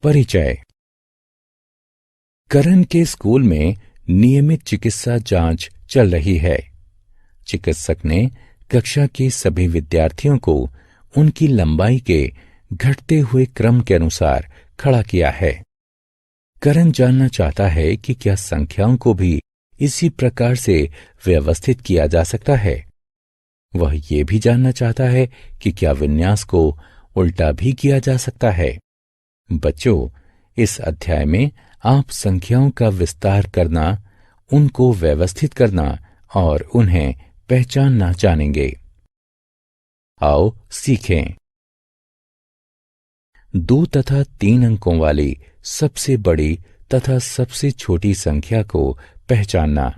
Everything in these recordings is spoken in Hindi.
परिचय। करण के स्कूल में नियमित चिकित्सा जांच चल रही है। चिकित्सक ने कक्षा के सभी विद्यार्थियों को उनकी लंबाई के घटते हुए क्रम के अनुसार खड़ा किया है। करण जानना चाहता है कि क्या संख्याओं को भी इसी प्रकार से व्यवस्थित किया जा सकता है। वह ये भी जानना चाहता है कि क्या विन्यास को उल्टा भी किया जा सकता है। बच्चों, इस अध्याय में आप संख्याओं का विस्तार करना, उनको व्यवस्थित करना और उन्हें पहचानना जानेंगे। आओ सीखें। 2 तथा 3 अंकों वाली सबसे बड़ी तथा सबसे छोटी संख्या को पहचानना।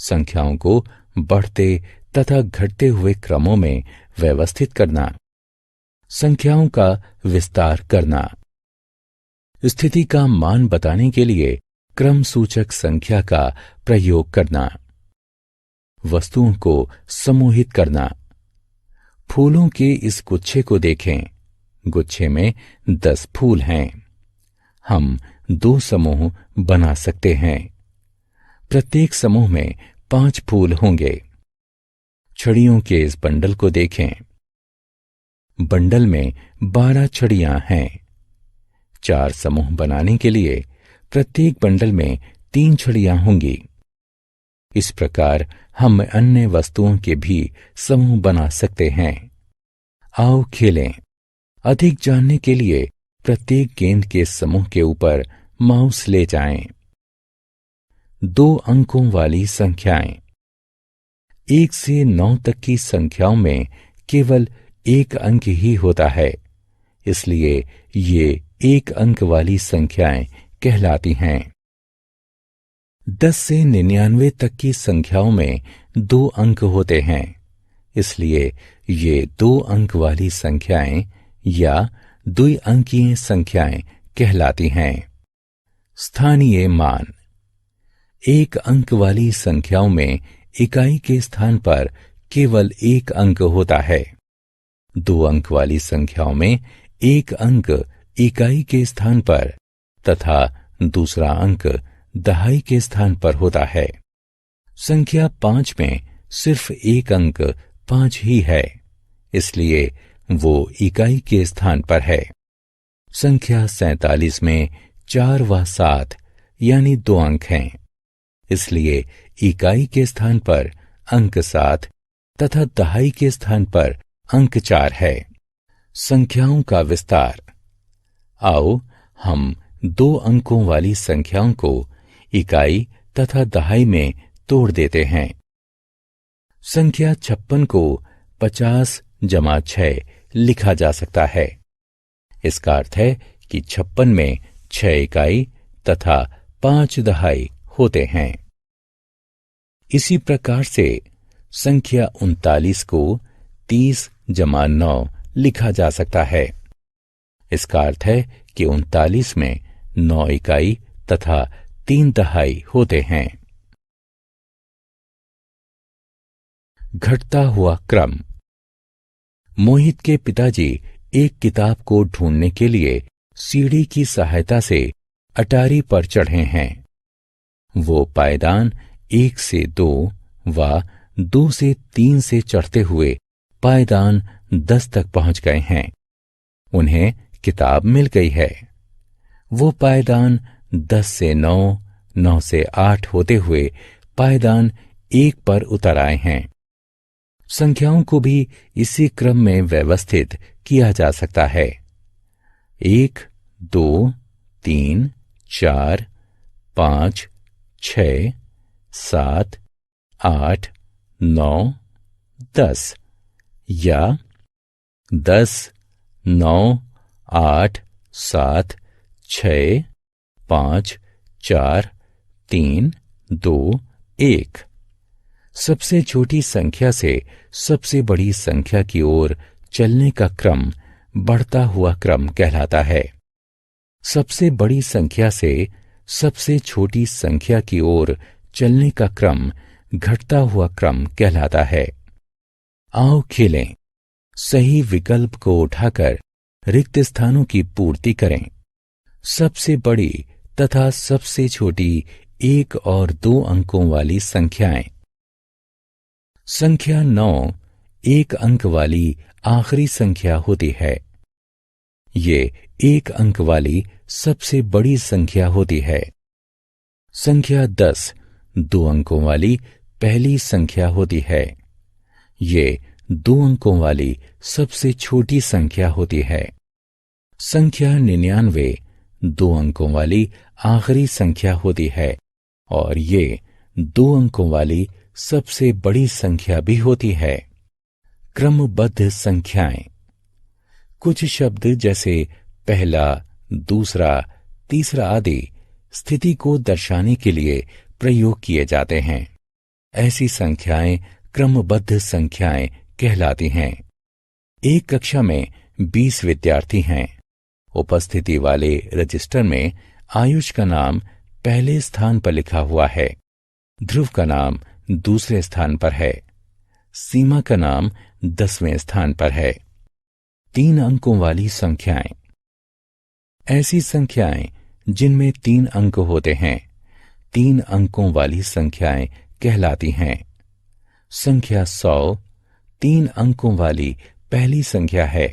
संख्याओं को बढ़ते तथा घटते हुए क्रमों में व्यवस्थित करना। संख्याओं का विस्तार करना। स्थिति का मान बताने के लिए क्रम सूचक संख्या का प्रयोग करना। वस्तुओं को समूहित करना। फूलों के इस गुच्छे को देखें। गुच्छे में 10 फूल हैं। हम 2 समूह बना सकते हैं। प्रत्येक समूह में 5 फूल होंगे। छड़ियों के इस बंडल को देखें। बंडल में 12 छड़ियां हैं। 4 समूह बनाने के लिए प्रत्येक बंडल में 3 छड़ियां होंगी। इस प्रकार हम अन्य वस्तुओं के भी समूह बना सकते हैं। आओ खेलें। अधिक जानने के लिए प्रत्येक गेंद के समूह के ऊपर माउस ले जाएं। 2 अंकों वाली संख्याएं। 1 से 9 तक की संख्याओं में केवल 1 अंक ही होता है, इसलिए ये 1 अंक वाली संख्याएं कहलाती हैं। 10 से 99 तक की संख्याओं में 2 अंक होते हैं, इसलिए ये 2 अंक वाली संख्याएं या द्विअंकीय संख्याएं कहलाती हैं। स्थानीय मान। 1 अंक वाली संख्याओं में इकाई के स्थान पर केवल 1 अंक होता है। 2 अंक वाली संख्याओं में 1 अंक इकाई के स्थान पर तथा दूसरा अंक दहाई के स्थान पर होता है। संख्या 5 में सिर्फ 1 अंक 5 ही है, इसलिए वो इकाई के स्थान पर है। संख्या 47 में 4 व 7 यानी 2 अंक हैं, इसलिए इकाई के स्थान पर अंक 7 तथा दहाई के स्थान पर अंक 4 है। संख्याओं का विस्तार। आओ हम 2 अंकों वाली संख्याओं को इकाई तथा दहाई में तोड़ देते हैं। संख्या 56 को 50 + 6 लिखा जा सकता है। इसका अर्थ है कि 56 में 6 इकाई तथा 5 दहाई होते हैं। इसी प्रकार से संख्या 39 को 30 + 9 लिखा जा सकता है। इसका अर्थ है कि 39 में 9 इकाई तथा 3 दहाई होते हैं। घटता हुआ क्रम। मोहित के पिताजी एक किताब को ढूंढने के लिए सीढ़ी की सहायता से अटारी पर चढ़े हैं। वो पायदान 1 से 2 व 2 से 3 से चढ़ते हुए पायदान 10 तक पहुंच गए हैं। उन्हें किताब मिल गई है। वो पायदान 10 से 9, 9 से 8 होते हुए पायदान 1 पर उतर आए हैं। संख्याओं को भी इसी क्रम में व्यवस्थित किया जा सकता है। 1, 2, 3, 4, 5, 6, 7, 8, 9, 10 या 10, 9, 8, 7, 6, 5, 4, 3, 2, 1। सबसे छोटी संख्या से सबसे बड़ी संख्या की ओर चलने का क्रम बढ़ता हुआ क्रम कहलाता है। सबसे बड़ी संख्या से सबसे छोटी संख्या की ओर चलने का क्रम घटता हुआ क्रम कहलाता है। आओ खेलें। सही विकल्प को उठाकर रिक्त स्थानों की पूर्ति करें। सबसे बड़ी तथा सबसे छोटी 1 और 2 अंकों वाली संख्याएं। संख्या 9 1 अंक वाली आखिरी संख्या होती है। ये 1 अंक वाली सबसे बड़ी संख्या होती है। संख्या 10 2 अंकों वाली पहली संख्या होती है। ये 2 अंकों वाली सबसे छोटी संख्या होती है। संख्या 99 2 अंकों वाली आखिरी संख्या होती है और ये 2 अंकों वाली सबसे बड़ी संख्या भी होती है। क्रमबद्ध संख्याएं। कुछ शब्द जैसे पहला, दूसरा, तीसरा आदि स्थिति को दर्शाने के लिए प्रयोग किए जाते हैं। ऐसी संख्याएं क्रमबद्ध संख्याएं कहलाती हैं। एक कक्षा में 20 विद्यार्थी हैं। उपस्थिति वाले रजिस्टर में आयुष का नाम पहले स्थान पर लिखा हुआ है, ध्रुव का नाम दूसरे स्थान पर है, सीमा का नाम 10वें स्थान पर है। 3 अंकों वाली संख्याएं। ऐसी संख्याएं जिनमें 3 अंक होते हैं 3 अंकों वाली संख्याएं कहलाती हैं। संख्या 100 3 अंकों वाली पहली संख्या है।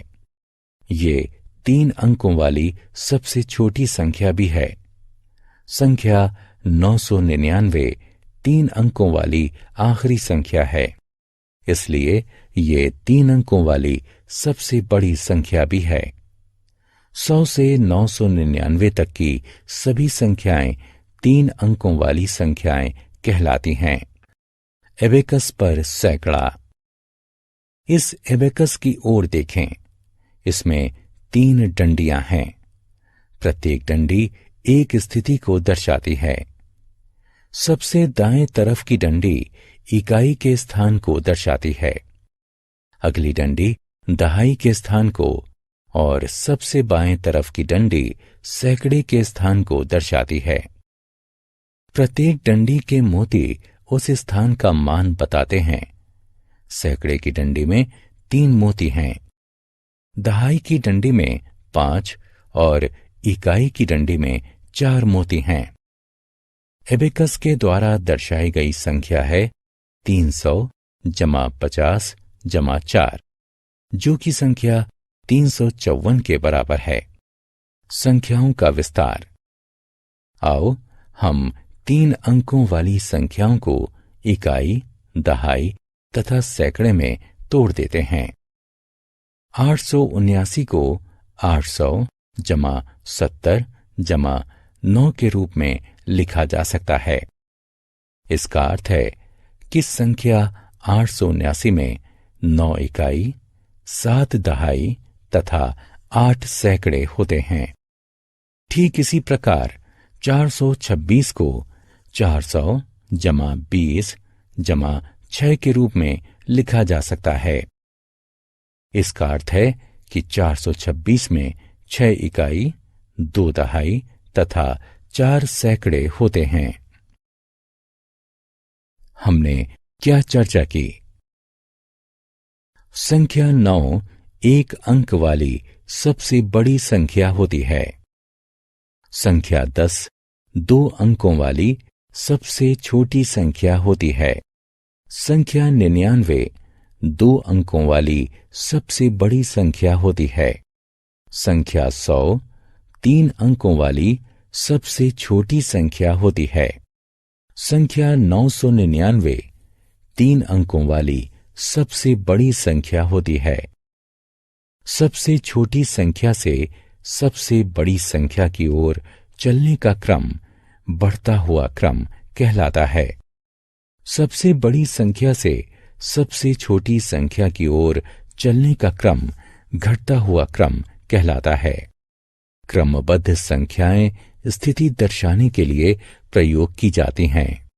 ये 3 अंकों वाली सबसे छोटी संख्या भी है। संख्या 999 3 अंकों वाली आखिरी संख्या है, इसलिए ये 3 अंकों वाली सबसे बड़ी संख्या भी है। 100 से 999 तक की सभी संख्याएं 3 अंकों वाली संख्याएं कहलाती हैं। एबेकस पर सैकड़ा। इस एबेकस की ओर देखें। इसमें 3 डंडियां हैं। प्रत्येक डंडी एक स्थिति को दर्शाती है। सबसे दाएं तरफ की डंडी इकाई के स्थान को दर्शाती है। अगली डंडी दहाई के स्थान को और सबसे बाएं तरफ की डंडी सैकड़े के स्थान को दर्शाती है। प्रत्येक डंडी के मोती उस स्थान का मान बताते हैं। सैकड़े की डंडी में 3 मोती हैं, दहाई की डंडी में 5 और इकाई की डंडी में 4 मोती हैं। एबेकस के द्वारा दर्शाई गई संख्या है 300 जमा 50 जमा 4, जो कि संख्या 354 के बराबर है। संख्याओं का विस्तार। आओ हम 3 अंकों वाली संख्याओं को इकाई, दहाई तथा सैकड़े में तोड़ देते हैं। 879 को 800 जमा 70 जमा 9 के रूप में लिखा जा सकता है। इसका अर्थ है कि संख्या 879 में 9 इकाई, 7 दहाई तथा 8 सैकड़े होते हैं। ठीक इसी प्रकार 426 को 400 जमा 20 जमा 6 के रूप में लिखा जा सकता है। इसका अर्थ है कि 426 में 6 इकाई, 2 दहाई तथा 4 सैकड़े होते हैं। हमने क्या चर्चा की? संख्या 9 1 अंक वाली सबसे बड़ी संख्या होती है। संख्या 10 2 अंकों वाली सबसे छोटी संख्या होती है। संख्या 99 2 अंकों वाली सबसे बड़ी संख्या होती है। संख्या 100 3 अंकों वाली सबसे छोटी संख्या होती है। संख्या 999 3 अंकों वाली सबसे बड़ी संख्या होती है। सबसे छोटी संख्या से सबसे बड़ी संख्या की ओर चलने का क्रम बढ़ता हुआ क्रम कहलाता है। सबसे बड़ी संख्या से सबसे छोटी संख्या की ओर चलने का क्रम घटता हुआ क्रम कहलाता है। क्रमबद्ध संख्याएं स्थिति दर्शाने के लिए प्रयोग की जाती हैं।